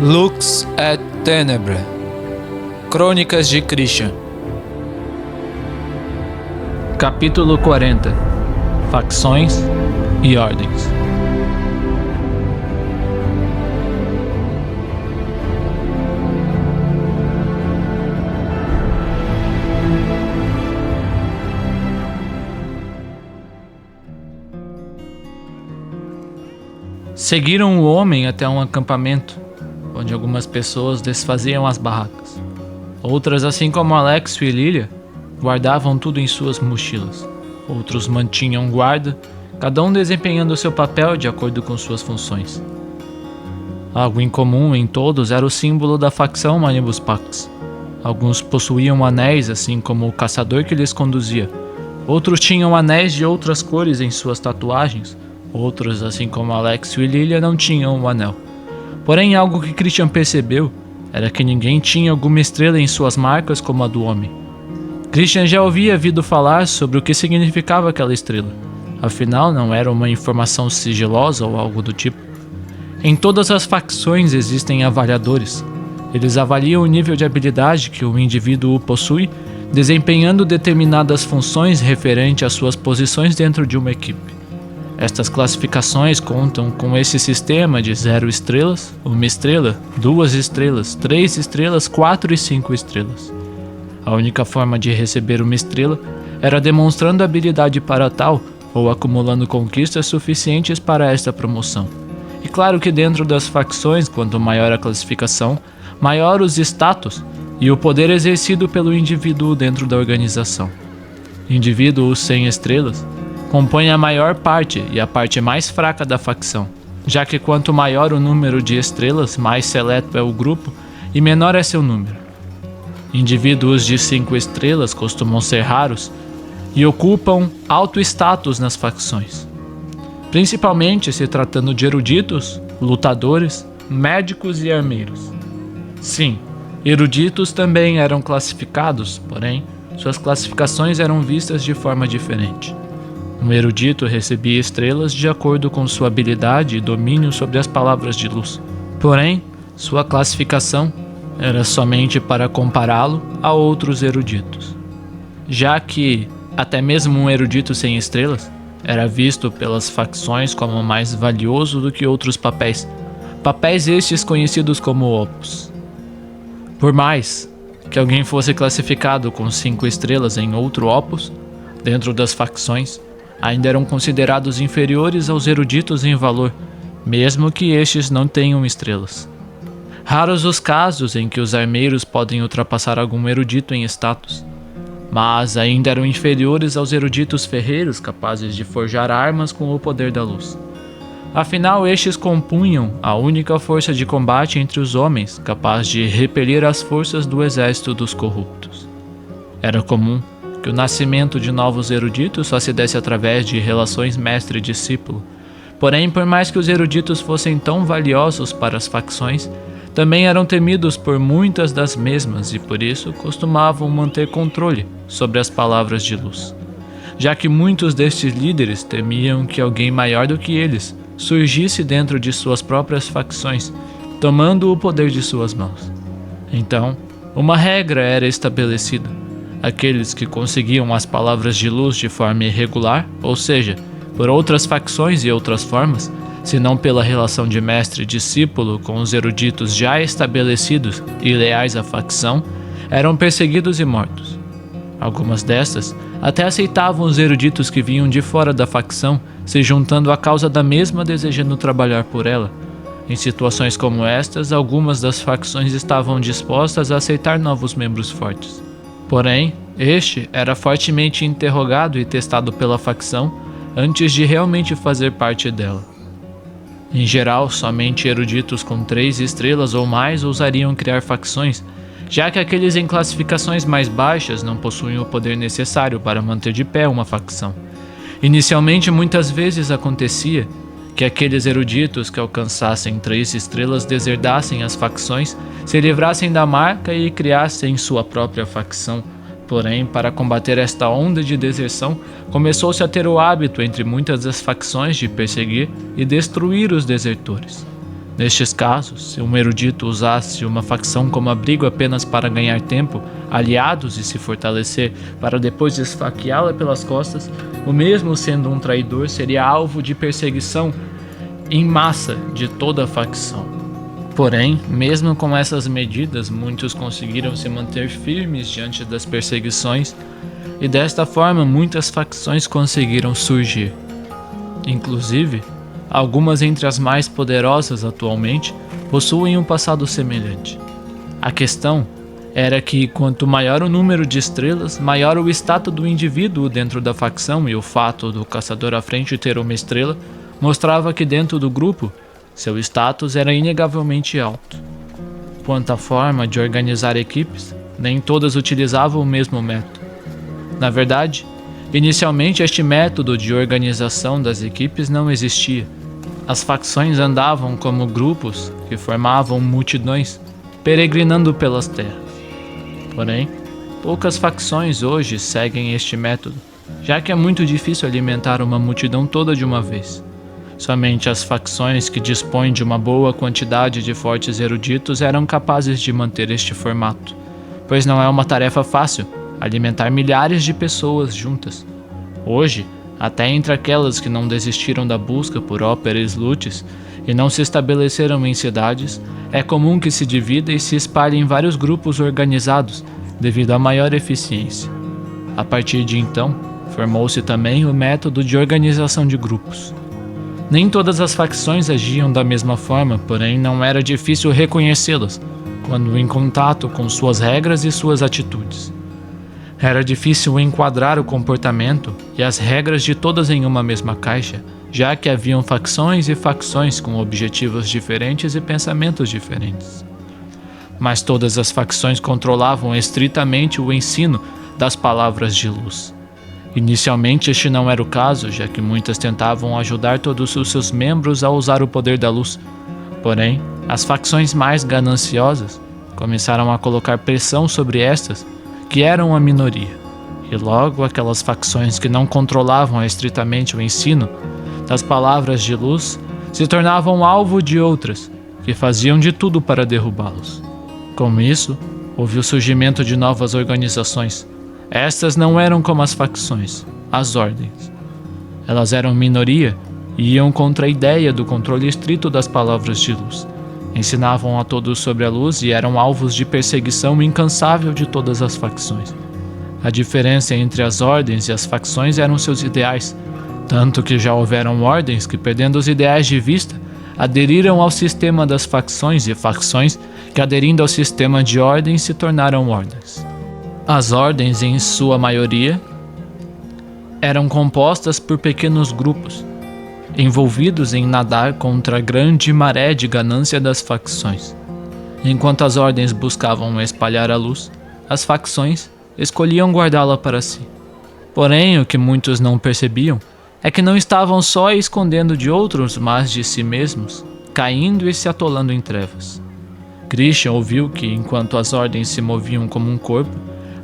Lux et Tenebrae. Crônicas de Christian. Capítulo 40. Facções e ordens. Seguiram o homem até um acampamento, onde algumas pessoas desfaziam as barracas. Outras, assim como Alexio e Lilia, guardavam tudo em suas mochilas. Outros mantinham guarda, cada um desempenhando seu papel de acordo com suas funções. Algo em comum em todos era o símbolo da facção Manibus Pax. Alguns possuíam anéis, assim como o caçador que lhes conduzia. Outros tinham anéis de outras cores em suas tatuagens. Outros, assim como Alexio e Lilia, não tinham um anel. Porém, algo que Christian percebeu era que ninguém tinha alguma estrela em suas marcas como a do homem. Christian já havia ouvido falar sobre o que significava aquela estrela. Afinal, não era uma informação sigilosa ou algo do tipo. Em todas as facções existem avaliadores. Eles avaliam o nível de habilidade que o indivíduo possui, desempenhando determinadas funções referente às suas posições dentro de uma equipe. Estas classificações contam com esse sistema de 0 estrelas, 1 estrela, 2 estrelas, 3 estrelas, 4 e 5 estrelas. A única forma de receber uma estrela era demonstrando habilidade para tal ou acumulando conquistas suficientes para esta promoção. E claro que dentro das facções, quanto maior a classificação, maior os status e o poder exercido pelo indivíduo dentro da organização. Indivíduos sem estrelas compõe a maior parte e a parte mais fraca da facção, já que quanto maior o número de estrelas, mais seleto é o grupo e menor é seu número. Indivíduos de 5 estrelas costumam ser raros e ocupam alto status nas facções, principalmente se tratando de eruditos, lutadores, médicos e armeiros. Sim, eruditos também eram classificados, porém, suas classificações eram vistas de forma diferente. Um erudito recebia estrelas de acordo com sua habilidade e domínio sobre as palavras de luz. Porém, sua classificação era somente para compará-lo a outros eruditos. Já que, até mesmo um erudito sem estrelas, era visto pelas facções como mais valioso do que outros papéis. Papéis estes conhecidos como opus. Por mais que alguém fosse classificado com 5 estrelas em outro opus, dentro das facções, ainda eram considerados inferiores aos eruditos em valor, mesmo que estes não tenham estrelas. Raros os casos em que os armeiros podem ultrapassar algum erudito em status, mas ainda eram inferiores aos eruditos ferreiros capazes de forjar armas com o poder da luz. Afinal, estes compunham a única força de combate entre os homens capaz de repelir as forças do exército dos corruptos. Era comum que o nascimento de novos eruditos só se desse através de relações mestre-discípulo. Porém, por mais que os eruditos fossem tão valiosos para as facções, também eram temidos por muitas das mesmas e por isso costumavam manter controle sobre as palavras de luz, já que muitos destes líderes temiam que alguém maior do que eles surgisse dentro de suas próprias facções, tomando o poder de suas mãos. Então, uma regra era estabelecida. Aqueles que conseguiam as palavras de luz de forma irregular, ou seja, por outras facções e outras formas, se não pela relação de mestre e discípulo com os eruditos já estabelecidos e leais à facção, eram perseguidos e mortos. Algumas destas até aceitavam os eruditos que vinham de fora da facção, se juntando à causa da mesma desejando trabalhar por ela. Em situações como estas, algumas das facções estavam dispostas a aceitar novos membros fortes. Porém, este era fortemente interrogado e testado pela facção antes de realmente fazer parte dela. Em geral, somente eruditos com 3 estrelas ou mais ousariam criar facções, já que aqueles em classificações mais baixas não possuem o poder necessário para manter de pé uma facção. Inicialmente, muitas vezes acontecia que aqueles eruditos que alcançassem 3 estrelas deserdassem as facções, se livrassem da marca e criassem sua própria facção. Porém, para combater esta onda de deserção, começou-se a ter o hábito entre muitas das facções de perseguir e destruir os desertores. Nestes casos, se um erudito usasse uma facção como abrigo apenas para ganhar tempo, aliados e se fortalecer para depois esfaqueá-la pelas costas, o mesmo sendo um traidor seria alvo de perseguição em massa de toda a facção. Porém, mesmo com essas medidas, muitos conseguiram se manter firmes diante das perseguições e desta forma muitas facções conseguiram surgir. Inclusive, algumas entre as mais poderosas atualmente possuem um passado semelhante. A questão era que quanto maior o número de estrelas, maior o status do indivíduo dentro da facção, e o fato do caçador à frente ter uma estrela mostrava que dentro do grupo seu status era inegavelmente alto. Quanto à forma de organizar equipes, nem todas utilizavam o mesmo método. Na verdade, inicialmente este método de organização das equipes não existia. As facções andavam como grupos que formavam multidões, peregrinando pelas terras. Porém, poucas facções hoje seguem este método, já que é muito difícil alimentar uma multidão toda de uma vez. Somente as facções que dispõem de uma boa quantidade de fortes eruditos eram capazes de manter este formato, pois não é uma tarefa fácil alimentar milhares de pessoas juntas. Hoje, até entre aquelas que não desistiram da busca por óperas lutes e não se estabeleceram em cidades, é comum que se divida e se espalhe em vários grupos organizados devido à maior eficiência. A partir de então, formou-se também o método de organização de grupos. Nem todas as facções agiam da mesma forma, porém não era difícil reconhecê-las quando em contato com suas regras e suas atitudes. Era difícil enquadrar o comportamento e as regras de todas em uma mesma caixa, já que haviam facções e facções com objetivos diferentes e pensamentos diferentes. Mas todas as facções controlavam estritamente o ensino das palavras de luz. Inicialmente este não era o caso, já que muitas tentavam ajudar todos os seus membros a usar o poder da luz. Porém, as facções mais gananciosas começaram a colocar pressão sobre estas, que eram a minoria, e logo aquelas facções que não controlavam estritamente o ensino das palavras de luz se tornavam alvo de outras, que faziam de tudo para derrubá-los. Com isso, houve o surgimento de novas organizações. Estas não eram como as facções, as ordens. Elas eram minoria e iam contra a ideia do controle estrito das palavras de luz. Ensinavam a todos sobre a luz e eram alvos de perseguição incansável de todas as facções. A diferença entre as ordens e as facções eram seus ideais, tanto que já houveram ordens que, perdendo os ideais de vista, aderiram ao sistema das facções e facções que, aderindo ao sistema de ordens, se tornaram ordens. As ordens, em sua maioria, eram compostas por pequenos grupos, envolvidos em nadar contra a grande maré de ganância das facções. Enquanto as ordens buscavam espalhar a luz, as facções escolhiam guardá-la para si. Porém, o que muitos não percebiam é que não estavam só escondendo de outros, mas de si mesmos, caindo e se atolando em trevas. Christian ouviu que, enquanto as ordens se moviam como um corpo,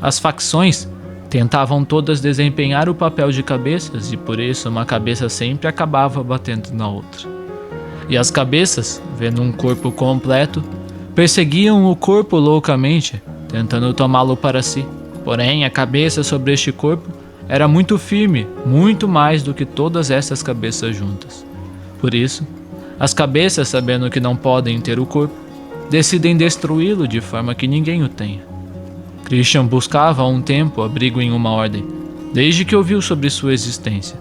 as facções tentavam todas desempenhar o papel de cabeças e por isso uma cabeça sempre acabava batendo na outra. E as cabeças, vendo um corpo completo, perseguiam o corpo loucamente, tentando tomá-lo para si. Porém, a cabeça sobre este corpo era muito firme, muito mais do que todas essas cabeças juntas. Por isso, as cabeças, sabendo que não podem ter o corpo, decidem destruí-lo de forma que ninguém o tenha. Christian buscava há um tempo abrigo em uma ordem, desde que ouviu sobre sua existência.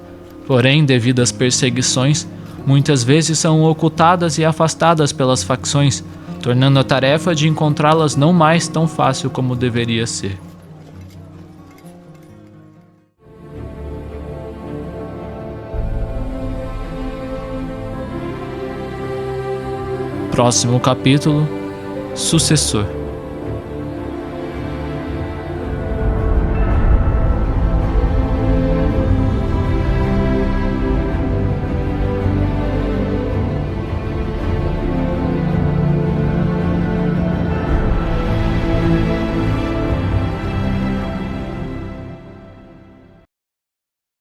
Porém, devido às perseguições, muitas vezes são ocultadas e afastadas pelas facções, tornando a tarefa de encontrá-las não mais tão fácil como deveria ser. Próximo capítulo: Sucessor.